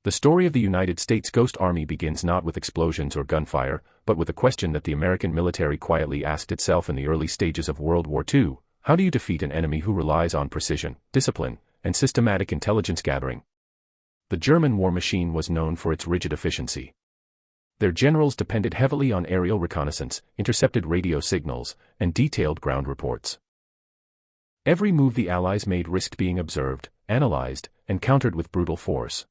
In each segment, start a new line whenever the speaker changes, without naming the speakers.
The story of the United States Ghost Army begins not with explosions or gunfire, but with a question that the American military quietly asked itself in the early stages of World War II: how do you defeat an enemy who relies on precision, discipline, and systematic intelligence gathering? The German war machine was known for its rigid efficiency. Their generals depended heavily on aerial reconnaissance, intercepted radio signals, and detailed ground reports. Every move the Allies made risked being observed, analyzed, and countered with brutal force.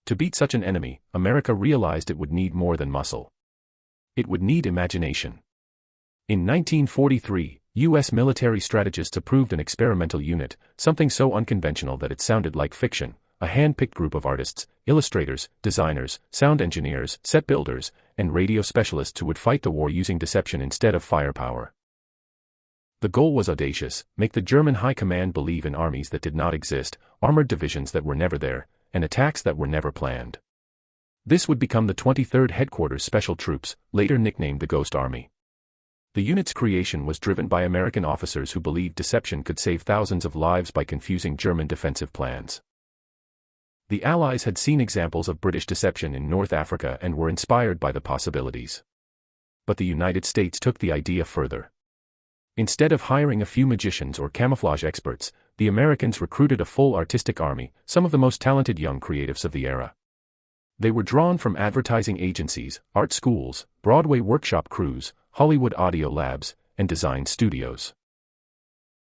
To beat such an enemy, America realized it would need more than muscle. It would need imagination. In 1943, U.S. military strategists approved an experimental unit, something so unconventional that it sounded like fiction, a hand-picked group of artists, illustrators, designers, sound engineers, set builders, and radio specialists who would fight the war using deception instead of firepower. The goal was audacious: make the German high command believe in armies that did not exist, armored divisions that were never there, and attacks that were never planned. This would become the 23rd Headquarters Special Troops, later nicknamed the Ghost Army. The unit's creation was driven by American officers who believed deception could save thousands of lives by confusing German defensive plans. The Allies had seen examples of British deception in North Africa and were inspired by the possibilities. But the United States took the idea further. Instead of hiring a few magicians or camouflage experts, the Americans recruited a full artistic army, some of the most talented young creatives of the era. They were drawn from advertising agencies, art schools, Broadway workshop crews, Hollywood audio labs, and design studios.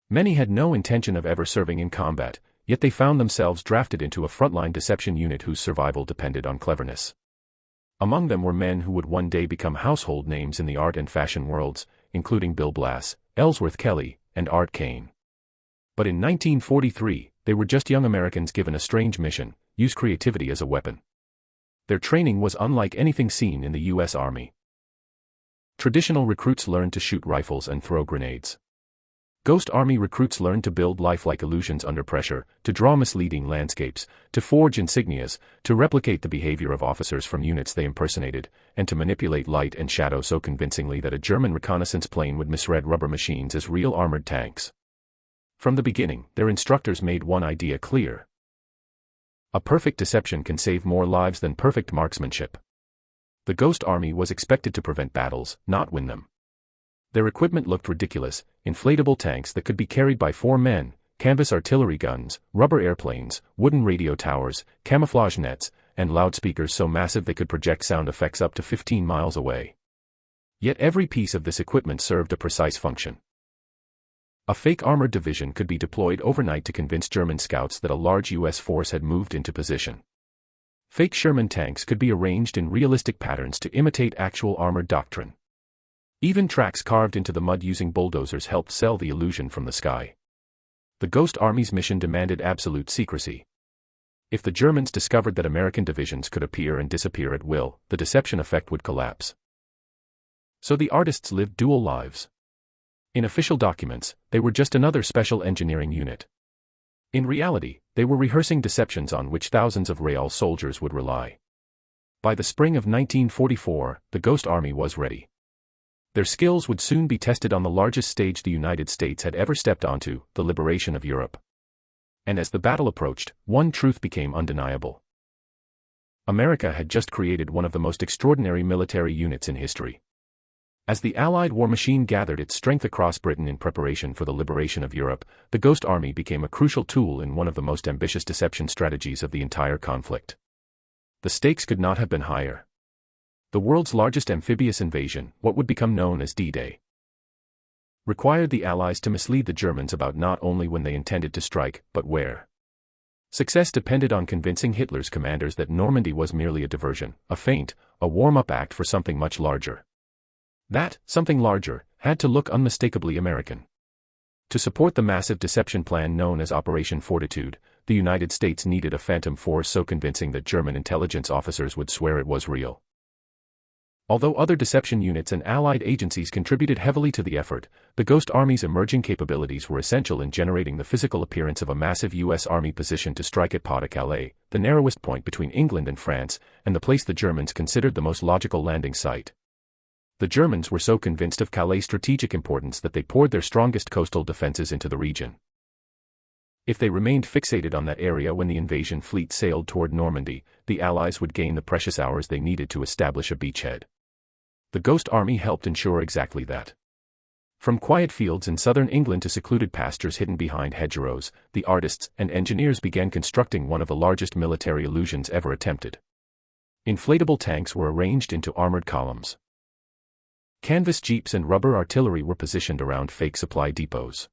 Many had no intention of ever serving in combat, yet they found themselves drafted into a frontline deception unit whose survival depended on cleverness. Among them were men who would one day become household names in the art and fashion worlds, including Bill Blass, Ellsworth Kelly, and Art Kane. But in 1943, they were just young Americans given a strange mission: use creativity as a weapon. Their training was unlike anything seen in the U.S. Army. Traditional recruits learned to shoot rifles and throw grenades. Ghost Army recruits learned to build lifelike illusions under pressure, to draw misleading landscapes, to forge insignias, to replicate the behavior of officers from units they impersonated, and to manipulate light and shadow so convincingly that a German reconnaissance plane would misread rubber machines as real armored tanks. From the beginning, their instructors made one idea clear: a perfect deception can save more lives than perfect marksmanship. The Ghost Army was expected to prevent battles, not win them. Their equipment looked ridiculous: inflatable tanks that could be carried by 4 men, canvas artillery guns, rubber airplanes, wooden radio towers, camouflage nets, and loudspeakers so massive they could project sound effects up to 15 miles away. Yet every piece of this equipment served a precise function. A fake armored division could be deployed overnight to convince German scouts that a large U.S. force had moved into position. Fake Sherman tanks could be arranged in realistic patterns to imitate actual armored doctrine. Even tracks carved into the mud using bulldozers helped sell the illusion from the sky. The Ghost Army's mission demanded absolute secrecy. If the Germans discovered that American divisions could appear and disappear at will, the deception effect would collapse. So the artists lived dual lives. In official documents, they were just another special engineering unit. In reality, they were rehearsing deceptions on which thousands of real soldiers would rely. By the spring of 1944, the Ghost Army was ready. Their skills would soon be tested on the largest stage the United States had ever stepped onto, the liberation of Europe. And as the battle approached, one truth became undeniable. America had just created one of the most extraordinary military units in history. As the Allied war machine gathered its strength across Britain in preparation for the liberation of Europe, the Ghost Army became a crucial tool in one of the most ambitious deception strategies of the entire conflict. The stakes could not have been higher. The world's largest amphibious invasion, what would become known as D-Day, required the Allies to mislead the Germans about not only when they intended to strike, but where. Success depended on convincing Hitler's commanders that Normandy was merely a diversion, a feint, a warm-up act for something much larger. That, something larger, had to look unmistakably American. To support the massive deception plan known as Operation Fortitude, the United States needed a phantom force so convincing that German intelligence officers would swear it was real. Although other deception units and Allied agencies contributed heavily to the effort, the Ghost Army's emerging capabilities were essential in generating the physical appearance of a massive U.S. Army positioned to strike at Pas-de-Calais, the narrowest point between England and France, and the place the Germans considered the most logical landing site. The Germans were so convinced of Calais' strategic importance that they poured their strongest coastal defenses into the region. If they remained fixated on that area when the invasion fleet sailed toward Normandy, the Allies would gain the precious hours they needed to establish a beachhead. The Ghost Army helped ensure exactly that. From quiet fields in southern England to secluded pastures hidden behind hedgerows, the artists and engineers began constructing one of the largest military illusions ever attempted. Inflatable tanks were arranged into armored columns. Canvas jeeps and rubber artillery were positioned around fake supply depots.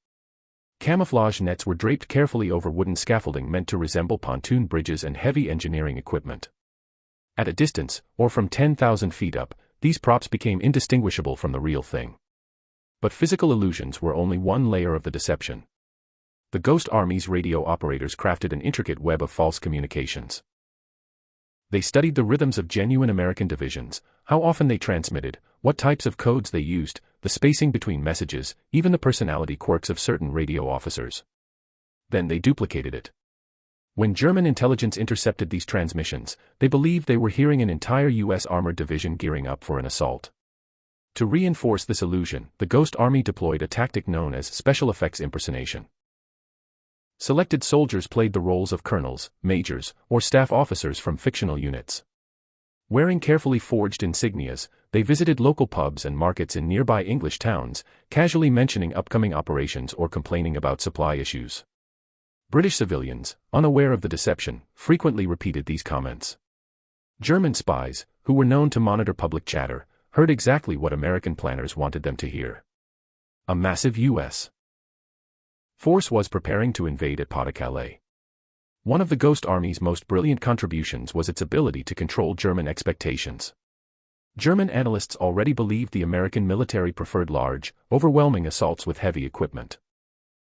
Camouflage nets were draped carefully over wooden scaffolding meant to resemble pontoon bridges and heavy engineering equipment. At a distance, or from 10,000 feet up, these props became indistinguishable from the real thing. But physical illusions were only one layer of the deception. The Ghost Army's radio operators crafted an intricate web of false communications. They studied the rhythms of genuine American divisions, how often they transmitted, what types of codes they used, the spacing between messages, even the personality quirks of certain radio officers. Then they duplicated it. When German intelligence intercepted these transmissions, they believed they were hearing an entire U.S. armored division gearing up for an assault. To reinforce this illusion, the Ghost Army deployed a tactic known as special effects impersonation. Selected soldiers played the roles of colonels, majors, or staff officers from fictional units. Wearing carefully forged insignias, they visited local pubs and markets in nearby English towns, casually mentioning upcoming operations or complaining about supply issues. British civilians, unaware of the deception, frequently repeated these comments. German spies, who were known to monitor public chatter, heard exactly what American planners wanted them to hear. A massive U.S. force was preparing to invade at Pas-de-Calais. One of the Ghost Army's most brilliant contributions was its ability to control German expectations. German analysts already believed the American military preferred large, overwhelming assaults with heavy equipment.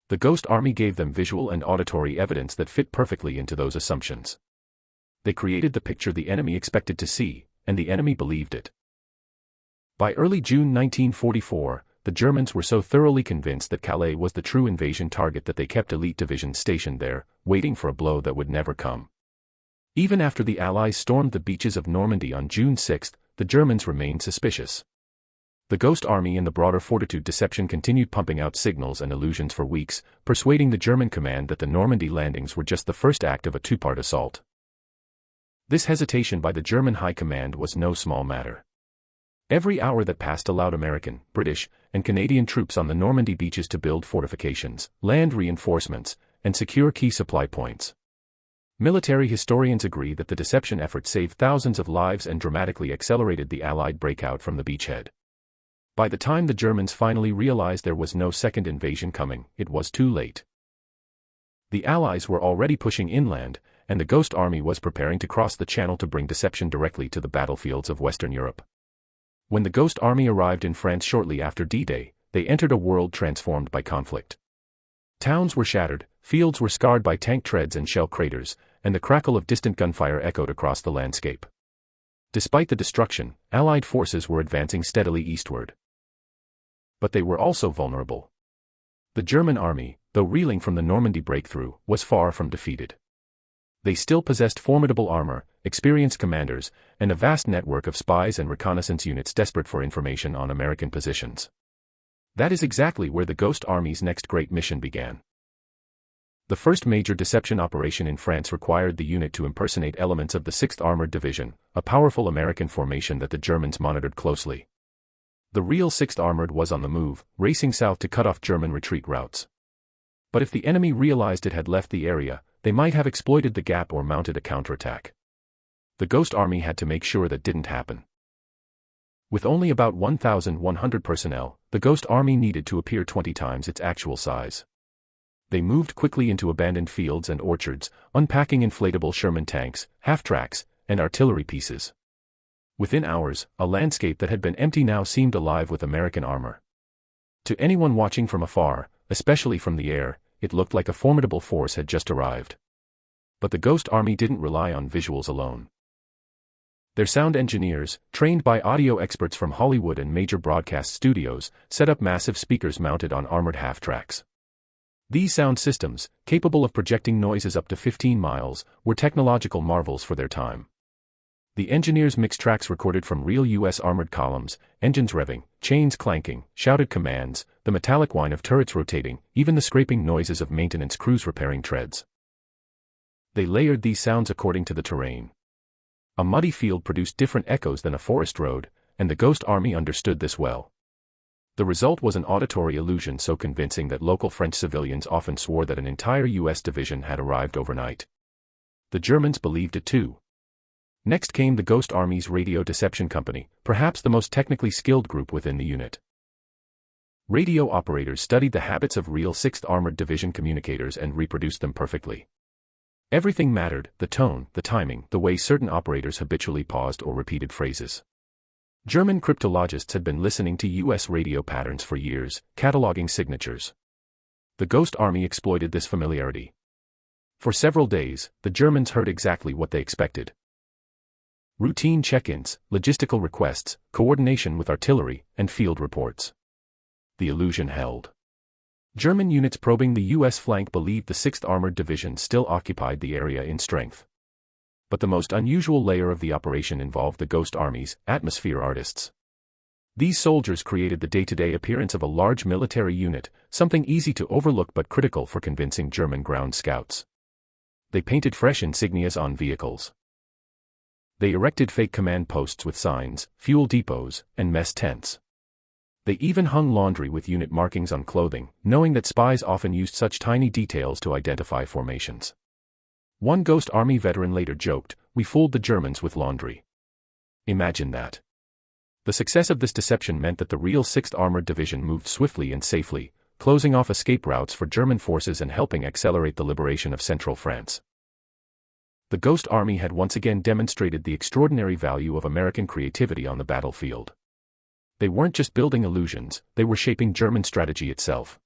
The Ghost Army gave them visual and auditory evidence that fit perfectly into those assumptions. They created the picture the enemy expected to see, and the enemy believed it. By early June 1944, the Germans were so thoroughly convinced that Calais was the true invasion target that they kept elite divisions stationed there, waiting for a blow that would never come. Even after the Allies stormed the beaches of Normandy on June 6, the Germans remained suspicious. The Ghost Army and the broader fortitude deception continued pumping out signals and illusions for weeks, persuading the German command that the Normandy landings were just the first act of a two-part assault. This hesitation by the German high command was no small matter. Every hour that passed allowed American, British, and Canadian troops on the Normandy beaches to build fortifications, land reinforcements, and secure key supply points. Military historians agree that the deception effort saved thousands of lives and dramatically accelerated the Allied breakout from the beachhead. By the time the Germans finally realized there was no second invasion coming, it was too late. The Allies were already pushing inland, and the Ghost Army was preparing to cross the Channel to bring deception directly to the battlefields of Western Europe. When the Ghost Army arrived in France shortly after D-Day, they entered a world transformed by conflict. Towns were shattered, fields were scarred by tank treads and shell craters, and the crackle of distant gunfire echoed across the landscape. Despite the destruction, Allied forces were advancing steadily eastward. But they were also vulnerable. The German army, though reeling from the Normandy breakthrough, was far from defeated. They still possessed formidable armor, experienced commanders, and a vast network of spies and reconnaissance units desperate for information on American positions. That is exactly where the Ghost Army's next great mission began. The first major deception operation in France required the unit to impersonate elements of the 6th Armored Division, a powerful American formation that the Germans monitored closely. The real 6th Armored was on the move, racing south to cut off German retreat routes. But if the enemy realized it had left the area, they might have exploited the gap or mounted a counterattack. The Ghost Army had to make sure that didn't happen. With only about 1,100 personnel, the Ghost Army needed to appear 20 times its actual size. They moved quickly into abandoned fields and orchards, unpacking inflatable Sherman tanks, half-tracks, and artillery pieces. Within hours, a landscape that had been empty now seemed alive with American armor. To anyone watching from afar, especially from the air, it looked like a formidable force had just arrived. But the Ghost Army didn't rely on visuals alone. Their sound engineers, trained by audio experts from Hollywood and major broadcast studios, set up massive speakers mounted on armored half-tracks. These sound systems, capable of projecting noises up to 15 miles, were technological marvels for their time. The engineers mixed tracks recorded from real U.S. armored columns, engines revving, chains clanking, shouted commands, the metallic whine of turrets rotating, even the scraping noises of maintenance crews repairing treads. They layered these sounds according to the terrain. A muddy field produced different echoes than a forest road, and the Ghost Army understood this well. The result was an auditory illusion so convincing that local French civilians often swore that an entire U.S. division had arrived overnight. The Germans believed it too. Next came the Ghost Army's Radio Deception Company, perhaps the most technically skilled group within the unit. Radio operators studied the habits of real 6th Armored Division communicators and reproduced them perfectly. Everything mattered: the tone, the timing, the way certain operators habitually paused or repeated phrases. German cryptologists had been listening to U.S. radio patterns for years, cataloging signatures. The Ghost Army exploited this familiarity. For several days, the Germans heard exactly what they expected. Routine check-ins, logistical requests, coordination with artillery, and field reports. The illusion held. German units probing the U.S. flank believed the 6th Armored Division still occupied the area in strength. But the most unusual layer of the operation involved the Ghost Army's atmosphere artists. These soldiers created the day-to-day appearance of a large military unit, something easy to overlook but critical for convincing German ground scouts. They painted fresh insignias on vehicles. They erected fake command posts with signs, fuel depots, and mess tents. They even hung laundry with unit markings on clothing, knowing that spies often used such tiny details to identify formations. One Ghost Army veteran later joked, "We fooled the Germans with laundry." Imagine that. The success of this deception meant that the real 6th Armored Division moved swiftly and safely, closing off escape routes for German forces and helping accelerate the liberation of central France. The Ghost Army had once again demonstrated the extraordinary value of American creativity on the battlefield. They weren't just building illusions, they were shaping German strategy itself.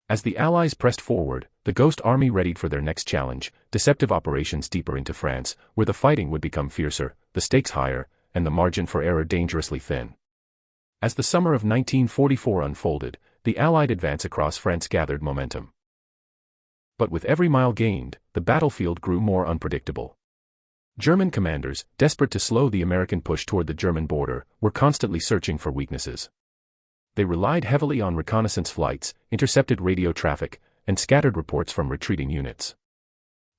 As the Allies pressed forward, the Ghost Army readied for their next challenge: deceptive operations deeper into France, where the fighting would become fiercer, the stakes higher, and the margin for error dangerously thin. As the summer of 1944 unfolded, the Allied advance across France gathered momentum. But with every mile gained, the battlefield grew more unpredictable. German commanders, desperate to slow the American push toward the German border, were constantly searching for weaknesses. They relied heavily on reconnaissance flights, intercepted radio traffic, and scattered reports from retreating units.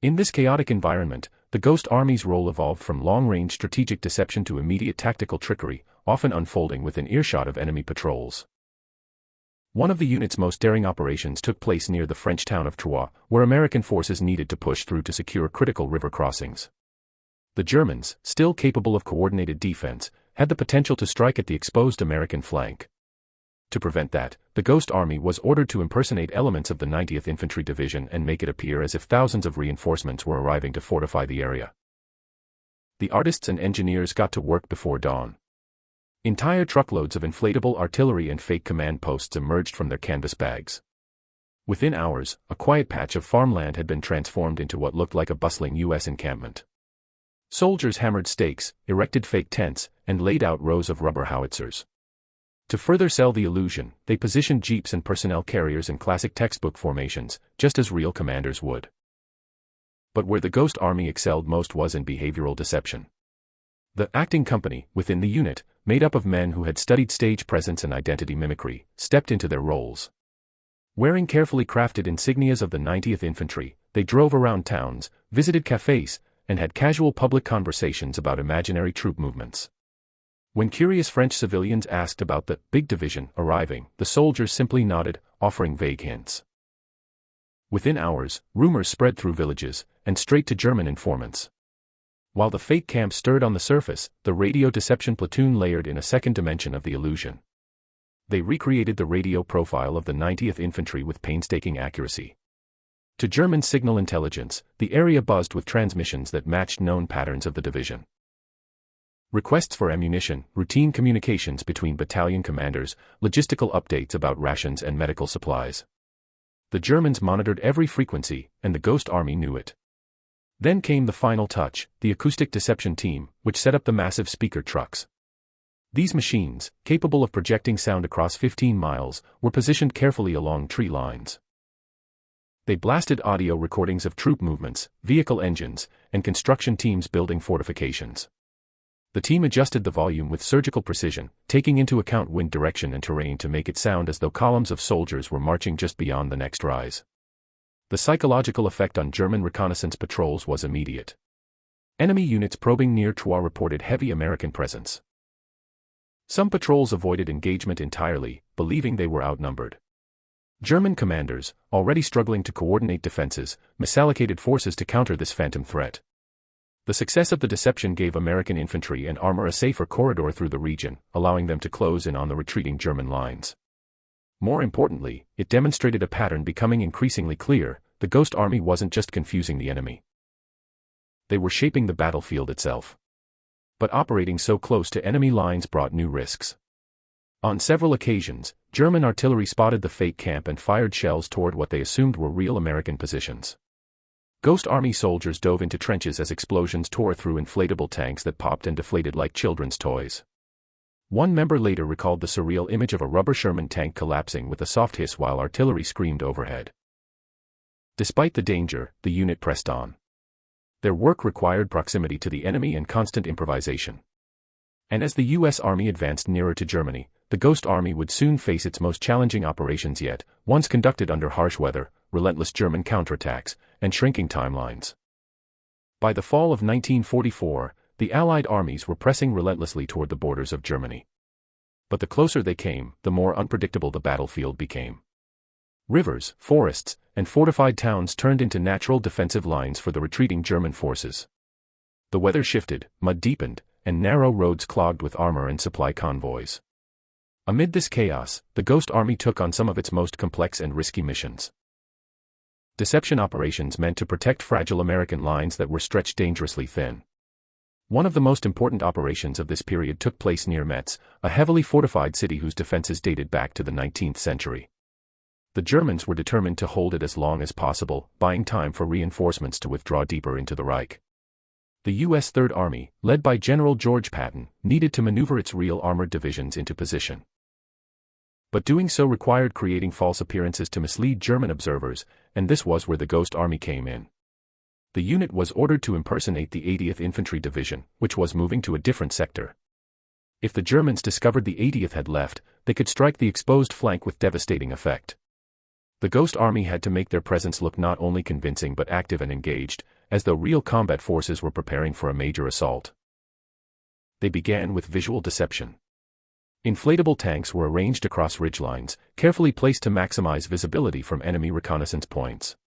In this chaotic environment, the Ghost Army's role evolved from long-range strategic deception to immediate tactical trickery, often unfolding within earshot of enemy patrols. One of the unit's most daring operations took place near the French town of Troyes, where American forces needed to push through to secure critical river crossings. The Germans, still capable of coordinated defense, had the potential to strike at the exposed American flank. To prevent that, the Ghost Army was ordered to impersonate elements of the 90th Infantry Division and make it appear as if thousands of reinforcements were arriving to fortify the area. The artists and engineers got to work before dawn. Entire truckloads of inflatable artillery and fake command posts emerged from their canvas bags. Within hours, a quiet patch of farmland had been transformed into what looked like a bustling U.S. encampment. Soldiers hammered stakes, erected fake tents, and laid out rows of rubber howitzers. To further sell the illusion, they positioned jeeps and personnel carriers in classic textbook formations, just as real commanders would. But where the Ghost Army excelled most was in behavioral deception. The acting company, within the unit, made up of men who had studied stage presence and identity mimicry, stepped into their roles. Wearing carefully crafted insignias of the 90th Infantry, they drove around towns, visited cafes, and had casual public conversations about imaginary troop movements. When curious French civilians asked about the big division arriving, the soldiers simply nodded, offering vague hints. Within hours, rumors spread through villages, and straight to German informants. While the fake camp stirred on the surface, the radio deception platoon layered in a second dimension of the illusion. They recreated the radio profile of the 90th Infantry with painstaking accuracy. To German signal intelligence, the area buzzed with transmissions that matched known patterns of the division. Requests for ammunition, routine communications between battalion commanders, logistical updates about rations and medical supplies. The Germans monitored every frequency, and the Ghost Army knew it. Then came the final touch, the acoustic deception team, which set up the massive speaker trucks. These machines, capable of projecting sound across 15 miles, were positioned carefully along tree lines. They blasted audio recordings of troop movements, vehicle engines, and construction teams building fortifications. The team adjusted the volume with surgical precision, taking into account wind direction and terrain to make it sound as though columns of soldiers were marching just beyond the next rise. The psychological effect on German reconnaissance patrols was immediate. Enemy units probing near Troyes reported heavy American presence. Some patrols avoided engagement entirely, believing they were outnumbered. German commanders, already struggling to coordinate defenses, misallocated forces to counter this phantom threat. The success of the deception gave American infantry and armor a safer corridor through the region, allowing them to close in on the retreating German lines. More importantly, it demonstrated a pattern becoming increasingly clear: the Ghost Army wasn't just confusing the enemy. They were shaping the battlefield itself. But operating so close to enemy lines brought new risks. On several occasions, German artillery spotted the fake camp and fired shells toward what they assumed were real American positions. Ghost Army soldiers dove into trenches as explosions tore through inflatable tanks that popped and deflated like children's toys. One member later recalled the surreal image of a rubber Sherman tank collapsing with a soft hiss while artillery screamed overhead. Despite the danger, the unit pressed on. Their work required proximity to the enemy and constant improvisation. And as the U.S. Army advanced nearer to Germany, the Ghost Army would soon face its most challenging operations yet, ones conducted under harsh weather, relentless German counterattacks, and shrinking timelines. By the fall of 1944, the Allied armies were pressing relentlessly toward the borders of Germany. But the closer they came, the more unpredictable the battlefield became. Rivers, forests, and fortified towns turned into natural defensive lines for the retreating German forces. The weather shifted, mud deepened, and narrow roads clogged with armor and supply convoys. Amid this chaos, the Ghost Army took on some of its most complex and risky missions. Deception operations meant to protect fragile American lines that were stretched dangerously thin. One of the most important operations of this period took place near Metz, a heavily fortified city whose defenses dated back to the 19th century. The Germans were determined to hold it as long as possible, buying time for reinforcements to withdraw deeper into the Reich. The U.S. Third Army, led by General George Patton, needed to maneuver its real armored divisions into position. But doing so required creating false appearances to mislead German observers, and this was where the Ghost Army came in. The unit was ordered to impersonate the 80th Infantry Division, which was moving to a different sector. If the Germans discovered the 80th had left, they could strike the exposed flank with devastating effect. The Ghost Army had to make their presence look not only convincing but active and engaged, as though real combat forces were preparing for a major assault. They began with visual deception. Inflatable tanks were arranged across ridgelines, carefully placed to maximize visibility from enemy reconnaissance points.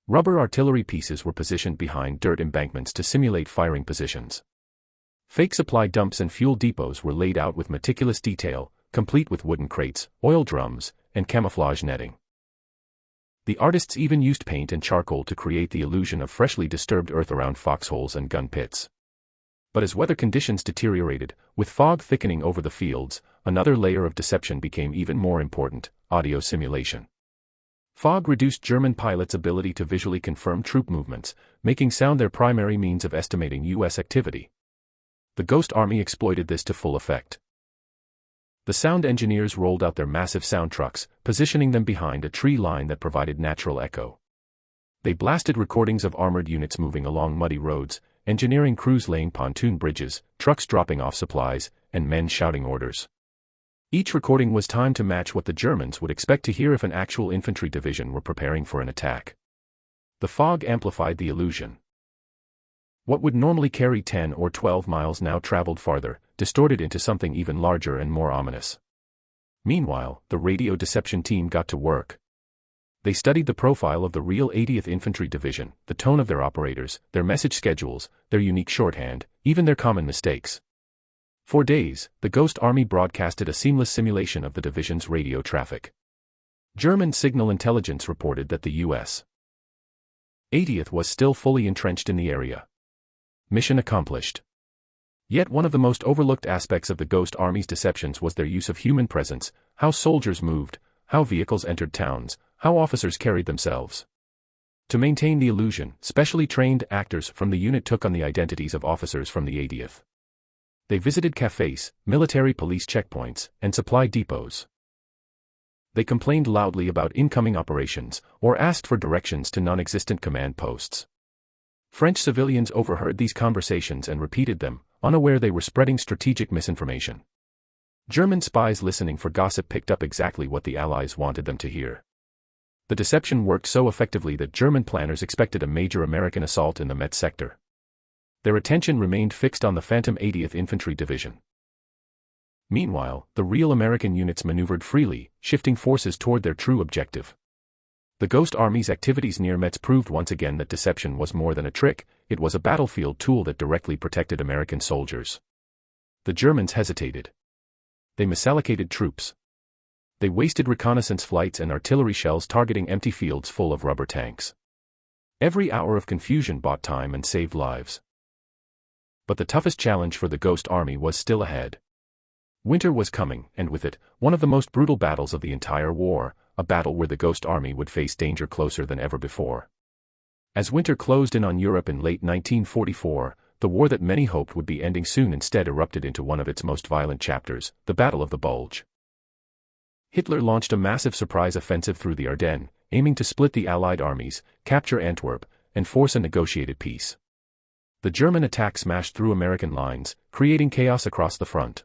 Rubber artillery pieces were positioned behind dirt embankments to simulate firing positions. Fake supply dumps and fuel depots were laid out with meticulous detail, complete with wooden crates, oil drums, and camouflage netting. The artists even used paint and charcoal to create the illusion of freshly disturbed earth around foxholes and gun pits. But as weather conditions deteriorated, with fog thickening over the fields, another layer of deception became even more important: audio simulation. Fog reduced German pilots' ability to visually confirm troop movements, making sound their primary means of estimating U.S. activity. The Ghost Army exploited this to full effect. The sound engineers rolled out their massive sound trucks, positioning them behind a tree line that provided natural echo. They blasted recordings of armored units moving along muddy roads, engineering crews laying pontoon bridges, trucks dropping off supplies, and men shouting orders. Each recording was timed to match what the Germans would expect to hear if an actual infantry division were preparing for an attack. The fog amplified the illusion. What would normally carry 10 or 12 miles now traveled farther, distorted into something even larger and more ominous. Meanwhile, the radio deception team got to work. They studied the profile of the real 80th Infantry Division, the tone of their operators, their message schedules, their unique shorthand, even their common mistakes. For days, the Ghost Army broadcasted a seamless simulation of the division's radio traffic. German signal intelligence reported that the U.S. 80th was still fully entrenched in the area. Mission accomplished. Yet one of the most overlooked aspects of the Ghost Army's deceptions was their use of human presence: how soldiers moved, how vehicles entered towns, how officers carried themselves. To maintain the illusion, specially trained actors from the unit took on the identities of officers from the 80th. They visited cafes, military police checkpoints, and supply depots. They complained loudly about incoming operations, or asked for directions to non-existent command posts. French civilians overheard these conversations and repeated them, unaware they were spreading strategic misinformation. German spies listening for gossip picked up exactly what the Allies wanted them to hear. The deception worked so effectively that German planners expected a major American assault in the Metz sector. Their attention remained fixed on the Phantom 80th Infantry Division. Meanwhile, the real American units maneuvered freely, shifting forces toward their true objective. The Ghost Army's activities near Metz proved once again that deception was more than a trick, it was a battlefield tool that directly protected American soldiers. The Germans hesitated. They misallocated troops. They wasted reconnaissance flights and artillery shells targeting empty fields full of rubber tanks. Every hour of confusion bought time and saved lives. But the toughest challenge for the Ghost Army was still ahead. Winter was coming, and with it, one of the most brutal battles of the entire war, a battle where the Ghost Army would face danger closer than ever before. As winter closed in on Europe in late 1944, the war that many hoped would be ending soon instead erupted into one of its most violent chapters, the Battle of the Bulge. Hitler launched a massive surprise offensive through the Ardennes, aiming to split the Allied armies, capture Antwerp, and force a negotiated peace. The German attack smashed through American lines, creating chaos across the front.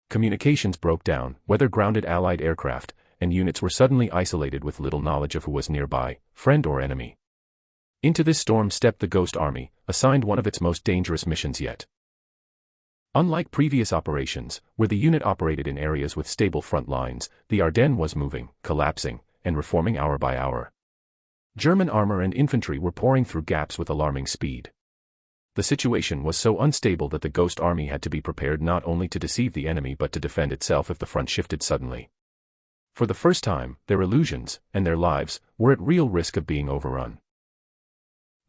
Communications broke down, weather-grounded Allied aircraft, and units were suddenly isolated with little knowledge of who was nearby, friend or enemy. Into this storm stepped the Ghost Army, assigned one of its most dangerous missions yet. Unlike previous operations, where the unit operated in areas with stable front lines, the Ardennes was moving, collapsing, and reforming hour by hour. German armor and infantry were pouring through gaps with alarming speed. The situation was so unstable that the Ghost Army had to be prepared not only to deceive the enemy but to defend itself if the front shifted suddenly. For the first time, their illusions, and their lives, were at real risk of being overrun.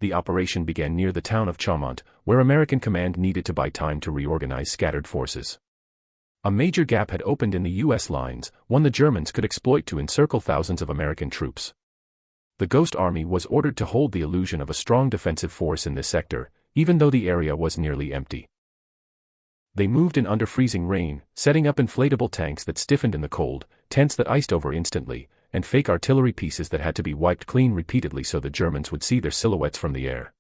The operation began near the town of Chaumont, where American command needed to buy time to reorganize scattered forces. A major gap had opened in the U.S. lines, one the Germans could exploit to encircle thousands of American troops. The Ghost Army was ordered to hold the illusion of a strong defensive force in this sector, even though the area was nearly empty. They moved in under freezing rain, setting up inflatable tanks that stiffened in the cold, tents that iced over instantly, and fake artillery pieces that had to be wiped clean repeatedly so the Germans would see their silhouettes from the air.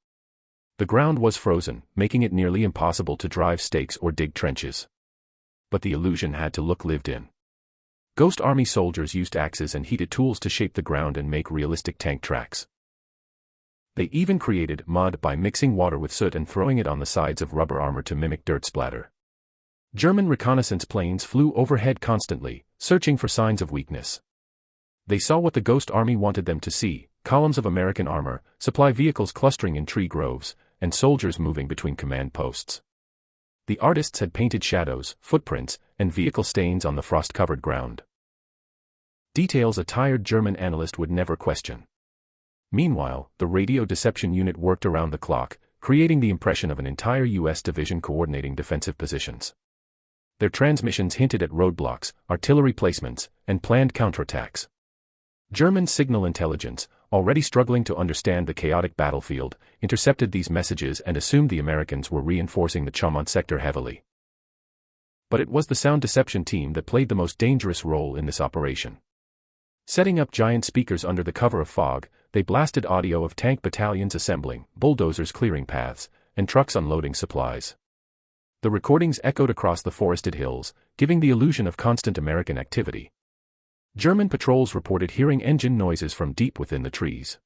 The ground was frozen, making it nearly impossible to drive stakes or dig trenches. But the illusion had to look lived in. Ghost Army soldiers used axes and heated tools to shape the ground and make realistic tank tracks. They even created mud by mixing water with soot and throwing it on the sides of rubber armor to mimic dirt splatter. German reconnaissance planes flew overhead constantly, searching for signs of weakness. They saw what the Ghost Army wanted them to see: columns of American armor, supply vehicles clustering in tree groves, and soldiers moving between command posts. The artists had painted shadows, footprints, and vehicle stains on the frost-covered ground. Details a tired German analyst would never question. Meanwhile, the radio deception unit worked around the clock, creating the impression of an entire U.S. division coordinating defensive positions. Their transmissions hinted at roadblocks, artillery placements, and planned counterattacks. German signal intelligence, already struggling to understand the chaotic battlefield, intercepted these messages and assumed the Americans were reinforcing the Chaumont sector heavily. But it was the sound deception team that played the most dangerous role in this operation. Setting up giant speakers under the cover of fog, they blasted audio of tank battalions assembling, bulldozers clearing paths, and trucks unloading supplies. The recordings echoed across the forested hills, giving the illusion of constant American activity. German patrols reported hearing engine noises from deep within the trees.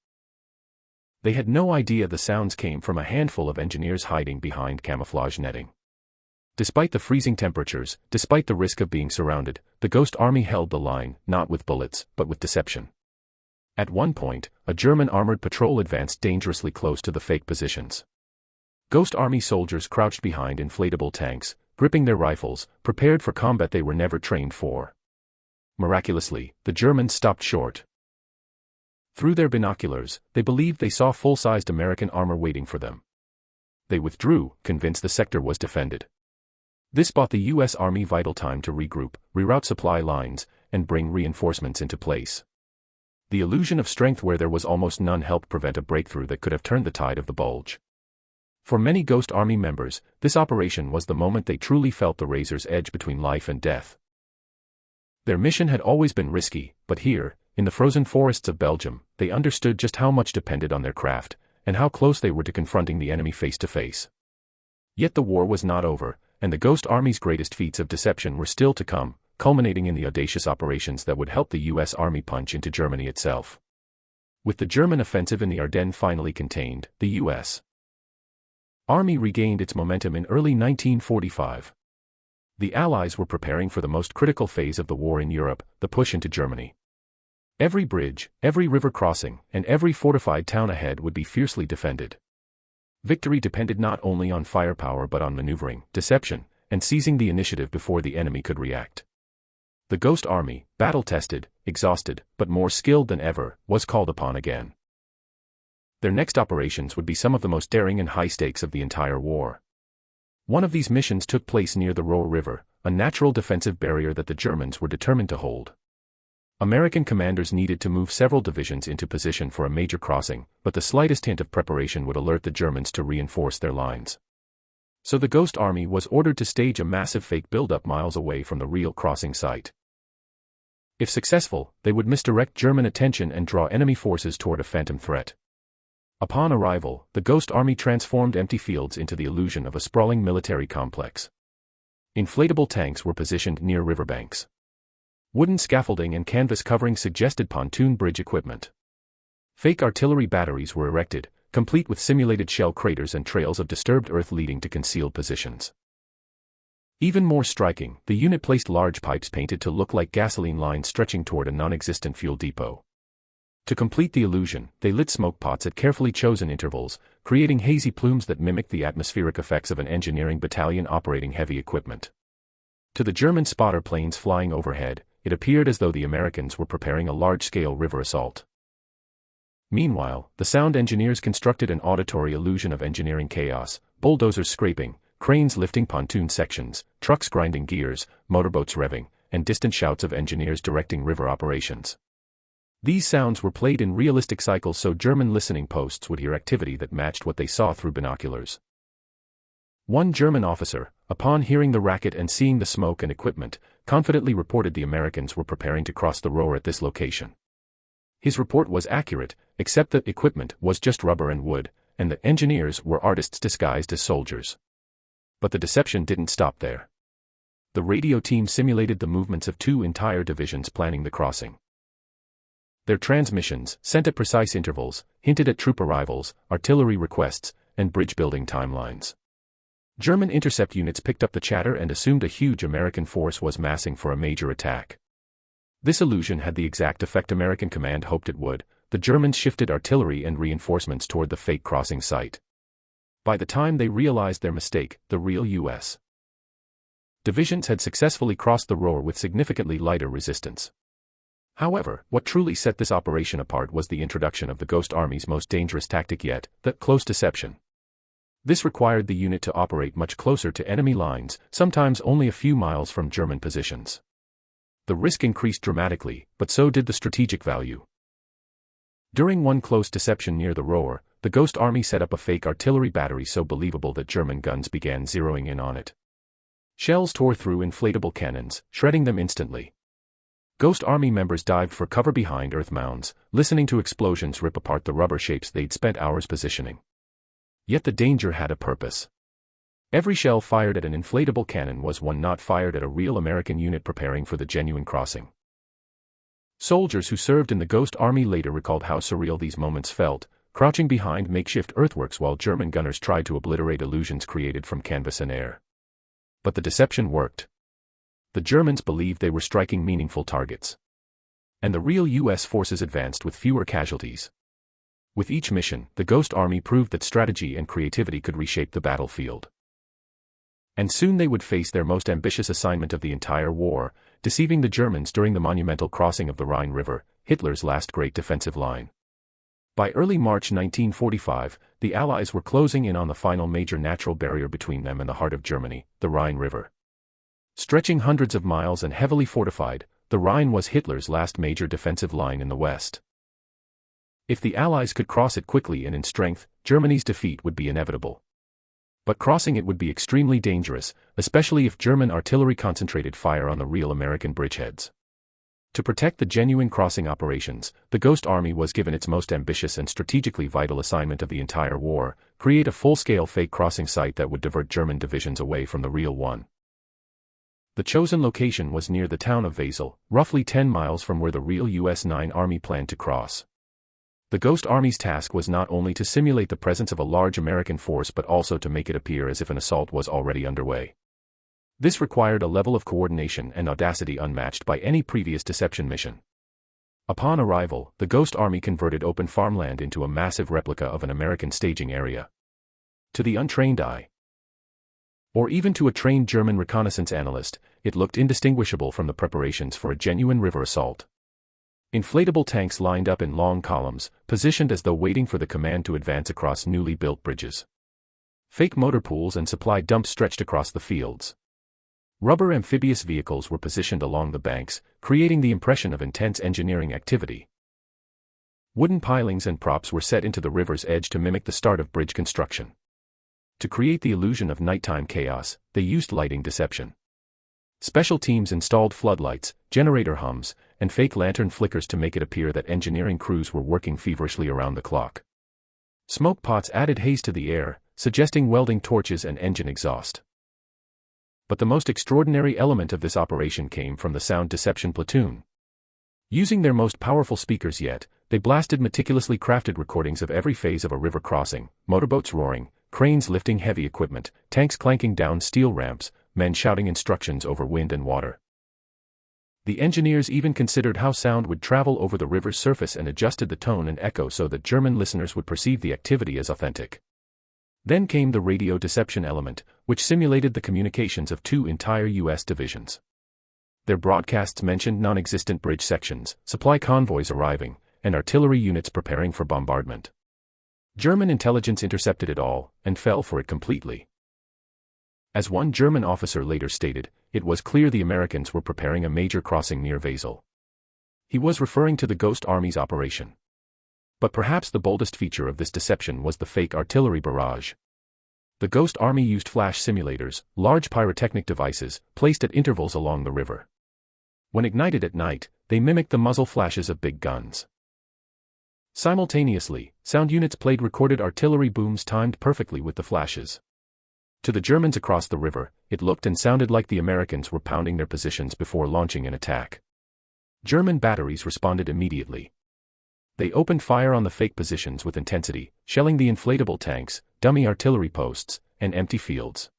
They had no idea the sounds came from a handful of engineers hiding behind camouflage netting. Despite the freezing temperatures, despite the risk of being surrounded, the Ghost Army held the line, not with bullets, but with deception. At one point, a German armored patrol advanced dangerously close to the fake positions. Ghost Army soldiers crouched behind inflatable tanks, gripping their rifles, prepared for combat they were never trained for. Miraculously, the Germans stopped short. Through their binoculars, they believed they saw full-sized American armor waiting for them. They withdrew, convinced the sector was defended. This bought the U.S. Army vital time to regroup, reroute supply lines, and bring reinforcements into place. The illusion of strength where there was almost none helped prevent a breakthrough that could have turned the tide of the Bulge. For many Ghost Army members, this operation was the moment they truly felt the razor's edge between life and death. Their mission had always been risky, but here, in the frozen forests of Belgium, they understood just how much depended on their craft, and how close they were to confronting the enemy face to face. Yet the war was not over, and the Ghost Army's greatest feats of deception were still to come, culminating in the audacious operations that would help the U.S. Army punch into Germany itself. With the German offensive in the Ardennes finally contained, the U.S. Army regained its momentum in early 1945. The Allies were preparing for the most critical phase of the war in Europe, the push into Germany. Every bridge, every river crossing, and every fortified town ahead would be fiercely defended. Victory depended not only on firepower but on maneuvering, deception, and seizing the initiative before the enemy could react. The Ghost Army, battle-tested, exhausted, but more skilled than ever, was called upon again. Their next operations would be some of the most daring and high-stakes of the entire war. One of these missions took place near the Roer River, a natural defensive barrier that the Germans were determined to hold. American commanders needed to move several divisions into position for a major crossing, but the slightest hint of preparation would alert the Germans to reinforce their lines. So the Ghost Army was ordered to stage a massive fake buildup miles away from the real crossing site. If successful, they would misdirect German attention and draw enemy forces toward a phantom threat. Upon arrival, the Ghost Army transformed empty fields into the illusion of a sprawling military complex. Inflatable tanks were positioned near riverbanks. Wooden scaffolding and canvas covering suggested pontoon bridge equipment. Fake artillery batteries were erected, complete with simulated shell craters and trails of disturbed earth leading to concealed positions. Even more striking, the unit placed large pipes painted to look like gasoline lines stretching toward a non-existent fuel depot. To complete the illusion, they lit smoke pots at carefully chosen intervals, creating hazy plumes that mimicked the atmospheric effects of an engineering battalion operating heavy equipment. To the German spotter planes flying overhead, it appeared as though the Americans were preparing a large-scale river assault. Meanwhile, the sound engineers constructed an auditory illusion of engineering chaos, bulldozers scraping, cranes lifting pontoon sections, trucks grinding gears, motorboats revving, and distant shouts of engineers directing river operations. These sounds were played in realistic cycles so German listening posts would hear activity that matched what they saw through binoculars. One German officer, upon hearing the racket and seeing the smoke and equipment, confidently reported the Americans were preparing to cross the Roer at this location. His report was accurate, except that equipment was just rubber and wood, and the engineers were artists disguised as soldiers. But the deception didn't stop there. The radio team simulated the movements of two entire divisions planning the crossing. Their transmissions, sent at precise intervals, hinted at troop arrivals, artillery requests, and bridge-building timelines. German intercept units picked up the chatter and assumed a huge American force was massing for a major attack. This illusion had the exact effect American command hoped it would. The Germans shifted artillery and reinforcements toward the fake crossing site. By the time they realized their mistake, the real U.S. divisions had successfully crossed the Roer with significantly lighter resistance. However, what truly set this operation apart was the introduction of the Ghost Army's most dangerous tactic yet, the close deception. This required the unit to operate much closer to enemy lines, sometimes only a few miles from German positions. The risk increased dramatically, but so did the strategic value. During one close deception near the Roer, the Ghost Army set up a fake artillery battery so believable that German guns began zeroing in on it. Shells tore through inflatable cannons, shredding them instantly. Ghost Army members dived for cover behind earth mounds, listening to explosions rip apart the rubber shapes they'd spent hours positioning. Yet the danger had a purpose. Every shell fired at an inflatable cannon was one not fired at a real American unit preparing for the genuine crossing. Soldiers who served in the Ghost Army later recalled how surreal these moments felt, crouching behind makeshift earthworks while German gunners tried to obliterate illusions created from canvas and air. But the deception worked. The Germans believed they were striking meaningful targets. And the real U.S. forces advanced with fewer casualties. With each mission, the Ghost Army proved that strategy and creativity could reshape the battlefield. And soon they would face their most ambitious assignment of the entire war, deceiving the Germans during the monumental crossing of the Rhine River, Hitler's last great defensive line. By early March 1945, the Allies were closing in on the final major natural barrier between them and the heart of Germany, the Rhine River. Stretching hundreds of miles and heavily fortified, the Rhine was Hitler's last major defensive line in the West. If the Allies could cross it quickly and in strength, Germany's defeat would be inevitable. But crossing it would be extremely dangerous, especially if German artillery concentrated fire on the real American bridgeheads. To protect the genuine crossing operations, the Ghost Army was given its most ambitious and strategically vital assignment of the entire war: create a full-scale fake crossing site that would divert German divisions away from the real one. The chosen location was near the town of Wesel, roughly 10 miles from where the real US 9 Army planned to cross. The Ghost Army's task was not only to simulate the presence of a large American force but also to make it appear as if an assault was already underway. This required a level of coordination and audacity unmatched by any previous deception mission. Upon arrival, the Ghost Army converted open farmland into a massive replica of an American staging area. To the untrained eye, or even to a trained German reconnaissance analyst, it looked indistinguishable from the preparations for a genuine river assault. Inflatable tanks lined up in long columns, positioned as though waiting for the command to advance across newly built bridges. Fake motor pools and supply dumps stretched across the fields. Rubber amphibious vehicles were positioned along the banks, creating the impression of intense engineering activity. Wooden pilings and props were set into the river's edge to mimic the start of bridge construction. To create the illusion of nighttime chaos, they used lighting deception. Special teams installed floodlights, generator hums, and fake lantern flickers to make it appear that engineering crews were working feverishly around the clock. Smoke pots added haze to the air, suggesting welding torches and engine exhaust. But the most extraordinary element of this operation came from the sound deception platoon. Using their most powerful speakers yet, they blasted meticulously crafted recordings of every phase of a river crossing: motorboats roaring, cranes lifting heavy equipment, tanks clanking down steel ramps, men shouting instructions over wind and water. The engineers even considered how sound would travel over the river's surface and adjusted the tone and echo so that German listeners would perceive the activity as authentic. Then came the radio deception element, which simulated the communications of 2 entire U.S. divisions. Their broadcasts mentioned non-existent bridge sections, supply convoys arriving, and artillery units preparing for bombardment. German intelligence intercepted it all, and fell for it completely. As one German officer later stated, it was clear the Americans were preparing a major crossing near Wesel. He was referring to the Ghost Army's operation. But perhaps the boldest feature of this deception was the fake artillery barrage. The Ghost Army used flash simulators, large pyrotechnic devices, placed at intervals along the river. When ignited at night, they mimicked the muzzle flashes of big guns. Simultaneously, sound units played recorded artillery booms timed perfectly with the flashes. To the Germans across the river, it looked and sounded like the Americans were pounding their positions before launching an attack. German batteries responded immediately. They opened fire on the fake positions with intensity, shelling the inflatable tanks, dummy artillery posts, and empty fields.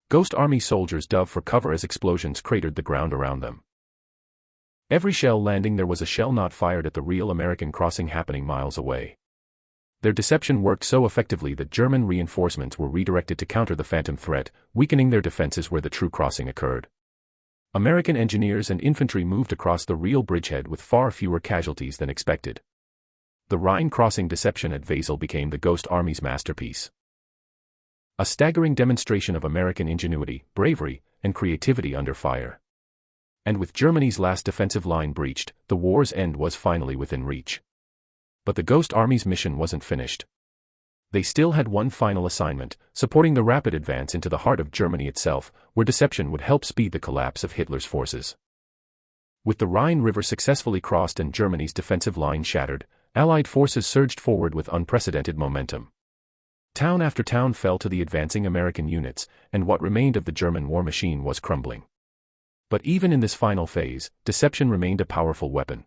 Ghost Army soldiers dove for cover as explosions cratered the ground around them. Every shell landing there was a shell not fired at the real American crossing happening miles away. Their deception worked so effectively that German reinforcements were redirected to counter the phantom threat, weakening their defenses where the true crossing occurred. American engineers and infantry moved across the real bridgehead with far fewer casualties than expected. The Rhine crossing deception at Wesel became the Ghost Army's masterpiece. A staggering demonstration of American ingenuity, bravery, and creativity under fire. And with Germany's last defensive line breached, the war's end was finally within reach. But the Ghost Army's mission wasn't finished. They still had one final assignment: supporting the rapid advance into the heart of Germany itself, where deception would help speed the collapse of Hitler's forces. With the Rhine River successfully crossed and Germany's defensive line shattered, Allied forces surged forward with unprecedented momentum. Town after town fell to the advancing American units, and what remained of the German war machine was crumbling. But even in this final phase, deception remained a powerful weapon.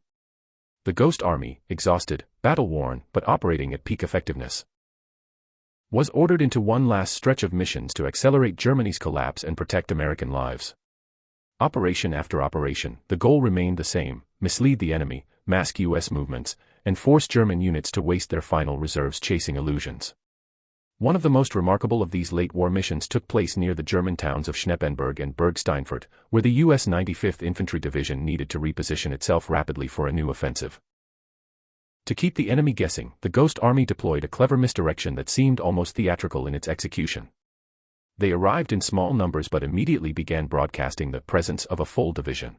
The Ghost Army, exhausted, battle-worn, but operating at peak effectiveness, was ordered into one last stretch of missions to accelerate Germany's collapse and protect American lives. Operation after operation, the goal remained the same: mislead the enemy, mask U.S. movements, and force German units to waste their final reserves chasing illusions. One of the most remarkable of these late-war missions took place near the German towns of Schneppenburg and Bergsteinfurt, where the U.S. 95th Infantry Division needed to reposition itself rapidly for a new offensive. To keep the enemy guessing, the Ghost Army deployed a clever misdirection that seemed almost theatrical in its execution. They arrived in small numbers but immediately began broadcasting the presence of a full division.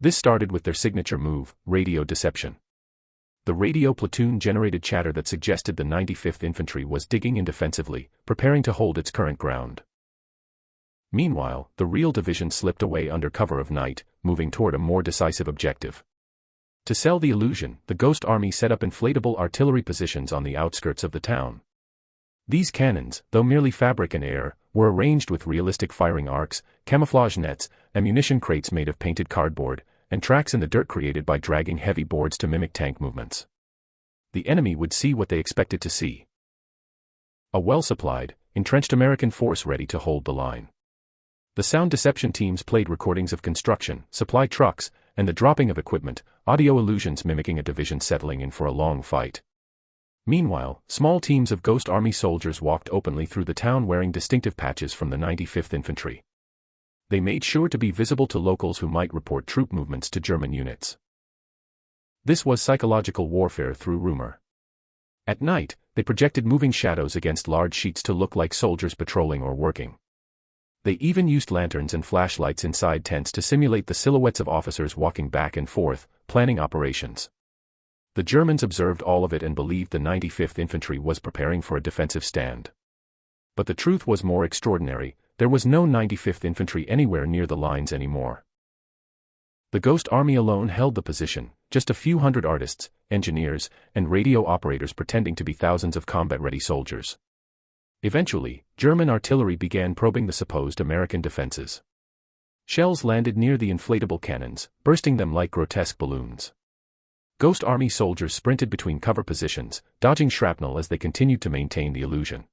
This started with their signature move, radio deception. The radio platoon generated chatter that suggested the 95th Infantry was digging in defensively, preparing to hold its current ground. Meanwhile, the real division slipped away under cover of night, moving toward a more decisive objective. To sell the illusion, the Ghost Army set up inflatable artillery positions on the outskirts of the town. These cannons, though merely fabric and air, were arranged with realistic firing arcs, camouflage nets, ammunition crates made of painted cardboard, and tracks in the dirt created by dragging heavy boards to mimic tank movements. The enemy would see what they expected to see: a well-supplied, entrenched American force ready to hold the line. The sound deception teams played recordings of construction, supply trucks, and the dropping of equipment, audio illusions mimicking a division settling in for a long fight. Meanwhile, small teams of Ghost Army soldiers walked openly through the town wearing distinctive patches from the 95th Infantry. They made sure to be visible to locals who might report troop movements to German units. This was psychological warfare through rumor. At night, they projected moving shadows against large sheets to look like soldiers patrolling or working. They even used lanterns and flashlights inside tents to simulate the silhouettes of officers walking back and forth, planning operations. The Germans observed all of it and believed the 95th Infantry was preparing for a defensive stand. But the truth was more extraordinary: there was no 95th Infantry anywhere near the lines anymore. The Ghost Army alone held the position, just a few hundred artists, engineers, and radio operators pretending to be thousands of combat-ready soldiers. Eventually, German artillery began probing the supposed American defenses. Shells landed near the inflatable cannons, bursting them like grotesque balloons. Ghost Army soldiers sprinted between cover positions, dodging shrapnel as they continued to maintain the illusion.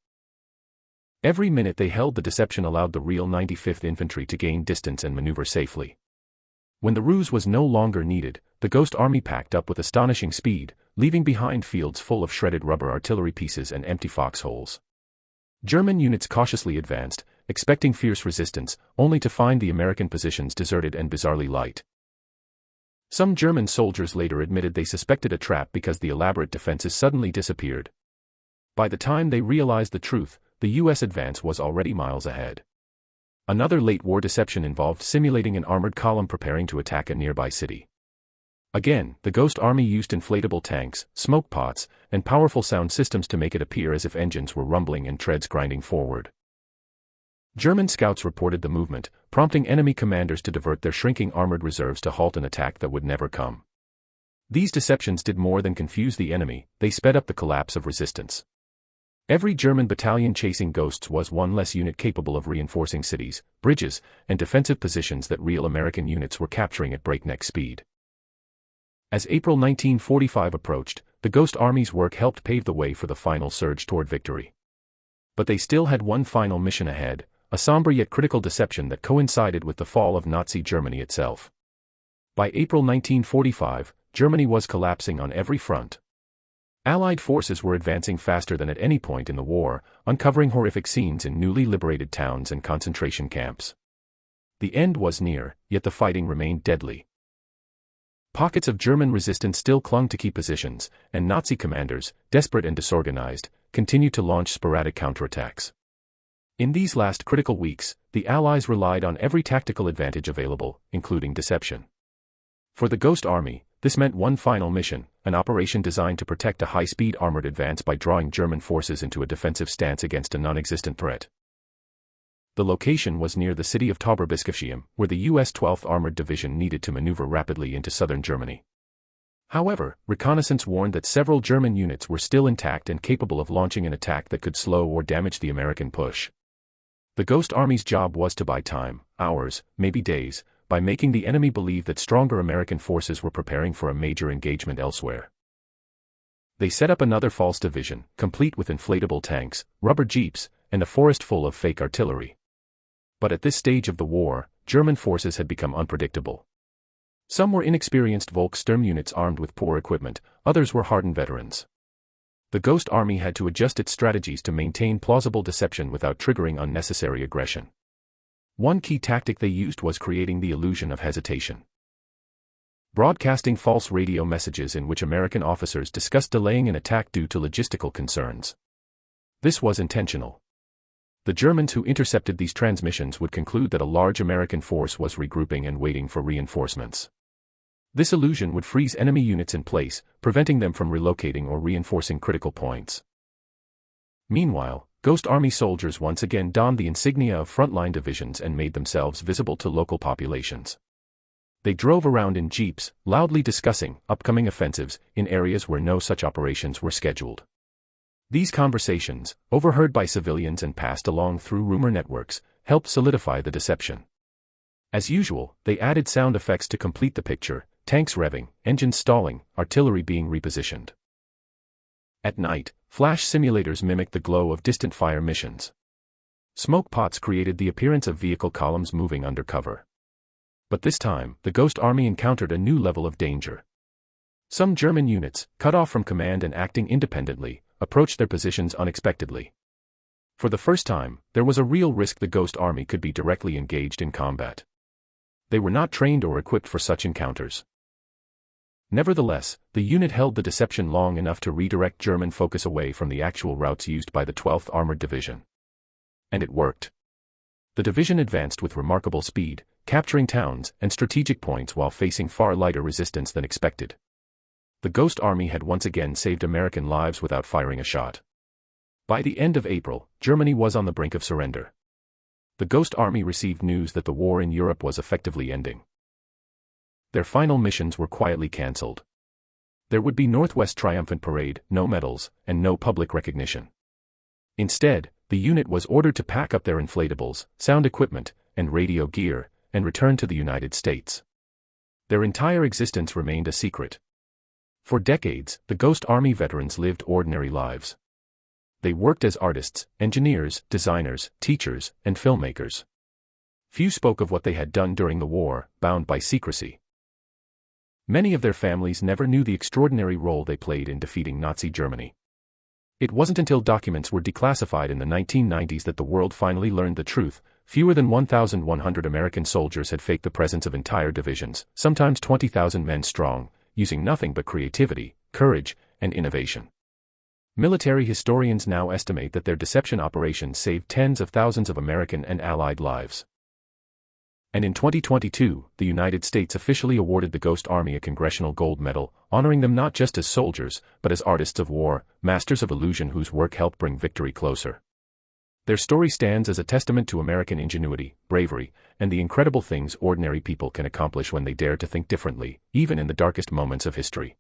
Every minute they held the deception allowed the real 95th Infantry to gain distance and maneuver safely. When the ruse was no longer needed, the Ghost Army packed up with astonishing speed, leaving behind fields full of shredded rubber artillery pieces and empty foxholes. German units cautiously advanced, expecting fierce resistance, only to find the American positions deserted and bizarrely light. Some German soldiers later admitted they suspected a trap because the elaborate defenses suddenly disappeared. By the time they realized the truth, the U.S. advance was already miles ahead. Another late-war deception involved simulating an armored column preparing to attack a nearby city. Again, the Ghost Army used inflatable tanks, smoke pots, and powerful sound systems to make it appear as if engines were rumbling and treads grinding forward. German scouts reported the movement, prompting enemy commanders to divert their shrinking armored reserves to halt an attack that would never come. These deceptions did more than confuse the enemy, they sped up the collapse of resistance. Every German battalion chasing ghosts was one less unit capable of reinforcing cities, bridges, and defensive positions that real American units were capturing at breakneck speed. As April 1945 approached, the Ghost Army's work helped pave the way for the final surge toward victory. But they still had one final mission ahead: a somber yet critical deception that coincided with the fall of Nazi Germany itself. By April 1945, Germany was collapsing on every front. Allied forces were advancing faster than at any point in the war, uncovering horrific scenes in newly liberated towns and concentration camps. The end was near, yet the fighting remained deadly. Pockets of German resistance still clung to key positions, and Nazi commanders, desperate and disorganized, continued to launch sporadic counterattacks. In these last critical weeks, the Allies relied on every tactical advantage available, including deception. For the Ghost Army, this meant one final mission, an operation designed to protect a high-speed armored advance by drawing German forces into a defensive stance against a non-existent threat. The location was near the city of Tauberbiskofsheim, where the U.S. 12th Armored Division needed to maneuver rapidly into southern Germany. However, reconnaissance warned that several German units were still intact and capable of launching an attack that could slow or damage the American push. The Ghost Army's job was to buy time, hours, maybe days, by making the enemy believe that stronger American forces were preparing for a major engagement elsewhere. They set up another false division, complete with inflatable tanks, rubber jeeps, and a forest full of fake artillery. But at this stage of the war, German forces had become unpredictable. Some were inexperienced Volkssturm units armed with poor equipment, others were hardened veterans. The Ghost Army had to adjust its strategies to maintain plausible deception without triggering unnecessary aggression. One key tactic they used was creating the illusion of hesitation. Broadcasting false radio messages in which American officers discussed delaying an attack due to logistical concerns. This was intentional. The Germans who intercepted these transmissions would conclude that a large American force was regrouping and waiting for reinforcements. This illusion would freeze enemy units in place, preventing them from relocating or reinforcing critical points. Meanwhile, Ghost Army soldiers once again donned the insignia of frontline divisions and made themselves visible to local populations. They drove around in jeeps, loudly discussing upcoming offensives in areas where no such operations were scheduled. These conversations, overheard by civilians and passed along through rumor networks, helped solidify the deception. As usual, they added sound effects to complete the picture: tanks revving, engines stalling, artillery being repositioned. At night, flash simulators mimicked the glow of distant fire missions. Smoke pots created the appearance of vehicle columns moving under cover. But this time, the Ghost Army encountered a new level of danger. Some German units, cut off from command and acting independently, approached their positions unexpectedly. For the first time, there was a real risk the Ghost Army could be directly engaged in combat. They were not trained or equipped for such encounters. Nevertheless, the unit held the deception long enough to redirect German focus away from the actual routes used by the 12th Armored Division. And it worked. The division advanced with remarkable speed, capturing towns and strategic points while facing far lighter resistance than expected. The Ghost Army had once again saved American lives without firing a shot. By the end of April, Germany was on the brink of surrender. The Ghost Army received news that the war in Europe was effectively ending. Their final missions were quietly cancelled. There would be Northwest Triumphant Parade, no medals, and no public recognition. Instead, the unit was ordered to pack up their inflatables, sound equipment, and radio gear, and return to the United States. Their entire existence remained a secret. For decades, the Ghost Army veterans lived ordinary lives. They worked as artists, engineers, designers, teachers, and filmmakers. Few spoke of what they had done during the war, bound by secrecy. Many of their families never knew the extraordinary role they played in defeating Nazi Germany. It wasn't until documents were declassified in the 1990s that the world finally learned the truth. Fewer than 1,100 American soldiers had faked the presence of entire divisions, sometimes 20,000 men strong, using nothing but creativity, courage, and innovation. Military historians now estimate that their deception operations saved tens of thousands of American and Allied lives. And in 2022, the United States officially awarded the Ghost Army a Congressional Gold Medal, honoring them not just as soldiers, but as artists of war, masters of illusion whose work helped bring victory closer. Their story stands as a testament to American ingenuity, bravery, and the incredible things ordinary people can accomplish when they dare to think differently, even in the darkest moments of history.